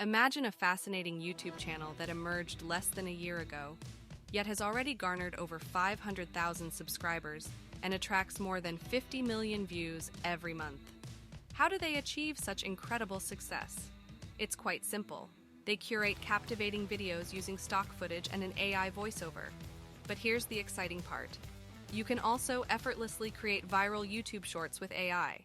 Imagine a fascinating YouTube channel that emerged less than a year ago, yet has already garnered over 500,000 subscribers and attracts more than 50 million views every month. How do they achieve such incredible success? It's quite simple. They curate captivating videos using stock footage and an AI voiceover. But here's the exciting part. You can also effortlessly create viral YouTube shorts with AI.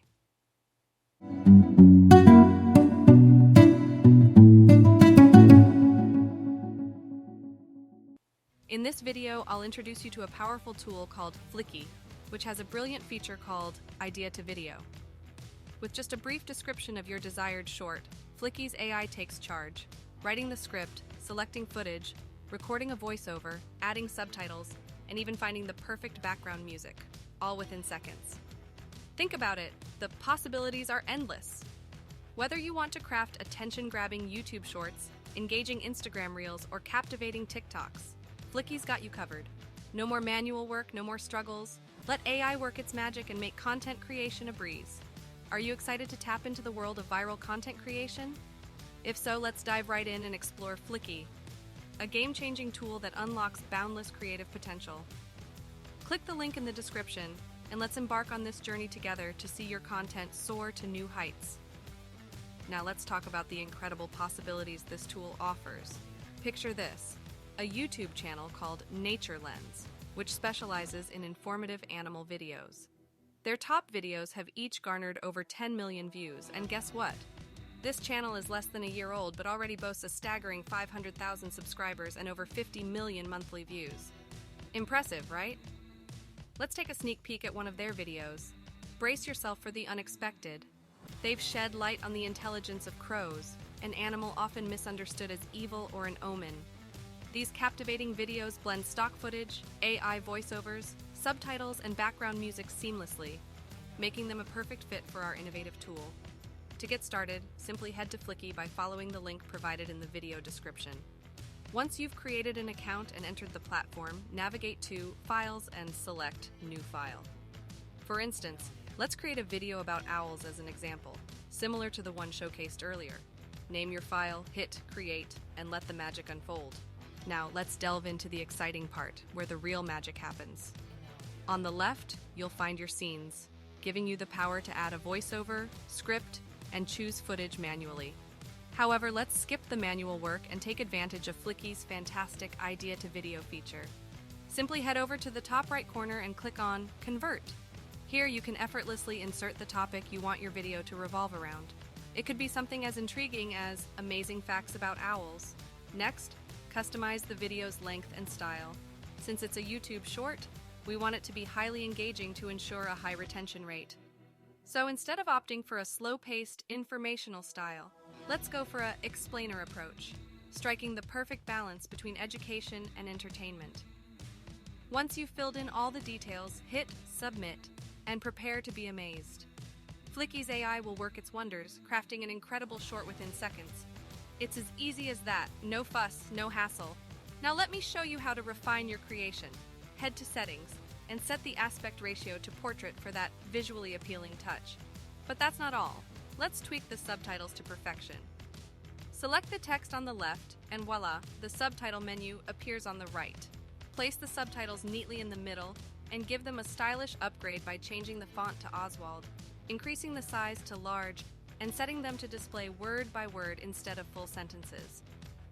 In this video, I'll introduce you to a powerful tool called Flicky, which has a brilliant feature called Idea to Video. With just a brief description of your desired short, Flicky's AI takes charge, writing the script, selecting footage, recording a voiceover, adding subtitles, and even finding the perfect background music, all within seconds. Think about it, the possibilities are endless. Whether you want to craft attention-grabbing YouTube shorts, engaging Instagram reels, or captivating TikToks, Flicky's got you covered. No more manual work, no more struggles. Let AI work its magic and make content creation a breeze. Are you excited to tap into the world of viral content creation? If so, let's dive right in and explore Flicky, a game-changing tool that unlocks boundless creative potential. Click the link in the description, and let's embark on this journey together to see your content soar to new heights. Now let's talk about the incredible possibilities this tool offers. Picture this, a YouTube channel called Nature Lens, which specializes in informative animal videos. Their top videos have each garnered over 10 million views, and guess what? This channel is less than a year old but already boasts a staggering 500,000 subscribers and over 50 million monthly views. Impressive, right? Let's take a sneak peek at one of their videos. Brace yourself for the unexpected. They've shed light on the intelligence of crows, an animal often misunderstood as evil or an omen. These captivating videos blend stock footage, AI voiceovers, subtitles, and background music seamlessly, making them a perfect fit for our innovative tool. To get started, simply head to Flicky by following the link provided in the video description. Once you've created an account and entered the platform, navigate to Files and select New File. For instance, let's create a video about owls as an example, similar to the one showcased earlier. Name your file, hit Create, and let the magic unfold. Now let's delve into the exciting part, where the real magic happens. On the left, you'll find your scenes, giving you the power to add a voiceover, script, and choose footage manually. However, let's skip the manual work and take advantage of Flicky's fantastic Idea to Video feature. Simply head over to the top right corner and click on Convert. Here you can effortlessly insert the topic you want your video to revolve around. It could be something as intriguing as amazing facts about owls. Next, customize the video's length and style. Since it's a YouTube short, we want it to be highly engaging to ensure a high retention rate. So instead of opting for a slow-paced, informational style, let's go for an explainer approach, striking the perfect balance between education and entertainment. Once you've filled in all the details, hit Submit and prepare to be amazed. Flicky's AI will work its wonders, crafting an incredible short within seconds. It's as easy as that, no fuss, no hassle. Now let me show you how to refine your creation. Head to Settings and set the aspect ratio to portrait for that visually appealing touch. But that's not all. Let's tweak the subtitles to perfection. Select the text on the left, and voila, the subtitle menu appears on the right. Place the subtitles neatly in the middle, and give them a stylish upgrade by changing the font to Oswald, increasing the size to large, and setting them to display word by word instead of full sentences.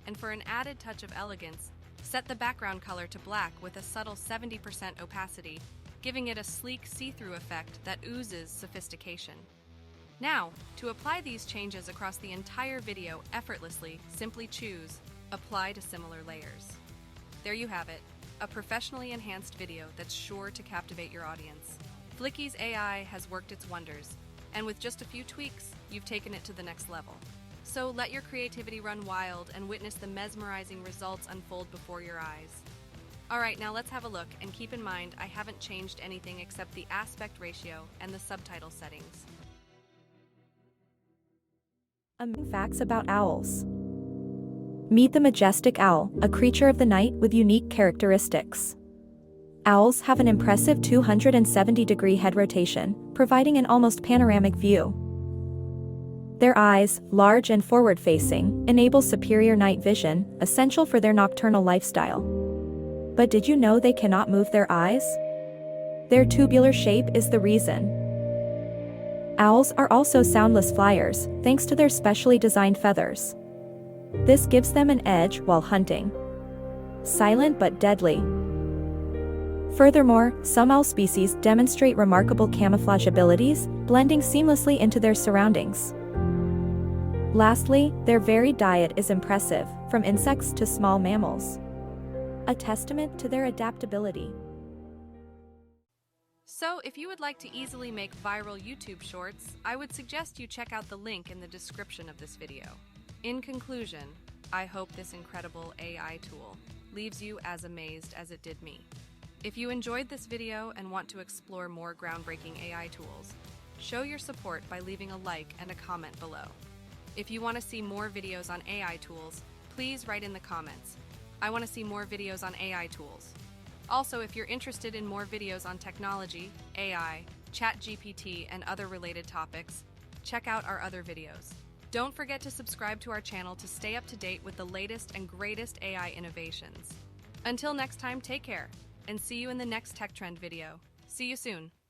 And for an added touch of elegance, set the background color to black with a subtle 70% opacity, giving it a sleek see-through effect that oozes sophistication. Now, to apply these changes across the entire video effortlessly, simply choose Apply to Similar Layers. There you have it, a professionally enhanced video that's sure to captivate your audience. Flicky's AI has worked its wonders, and with just a few tweaks, you've taken it to the next level. So let your creativity run wild and witness the mesmerizing results unfold before your eyes. Alright, now let's have a look, and keep in mind I haven't changed anything except the aspect ratio and the subtitle settings. Facts about owls. Meet the majestic owl, a creature of the night with unique characteristics. Owls have an impressive 270-degree head rotation, providing an almost panoramic view. Their eyes, large and forward-facing, enable superior night vision, essential for their nocturnal lifestyle. But did you know they cannot move their eyes? Their tubular shape is the reason. Owls are also soundless flyers, thanks to their specially designed feathers. This gives them an edge while hunting. Silent but deadly. Furthermore, some owl species demonstrate remarkable camouflage abilities, blending seamlessly into their surroundings. Lastly, their varied diet is impressive, from insects to small mammals. A testament to their adaptability. So, if you would like to easily make viral YouTube shorts, I would suggest you check out the link in the description of this video. In conclusion, I hope this incredible AI tool leaves you as amazed as it did me. If you enjoyed this video and want to explore more groundbreaking AI tools, show your support by leaving a like and a comment below. If you want to see more videos on AI tools, please write in the comments. I want to see more videos on AI tools. Also, if you're interested in more videos on technology, AI, ChatGPT, and other related topics, check out our other videos. Don't forget to subscribe to our channel to stay up to date with the latest and greatest AI innovations. Until next time, take care, and see you in the next Tech Trend video. See you soon.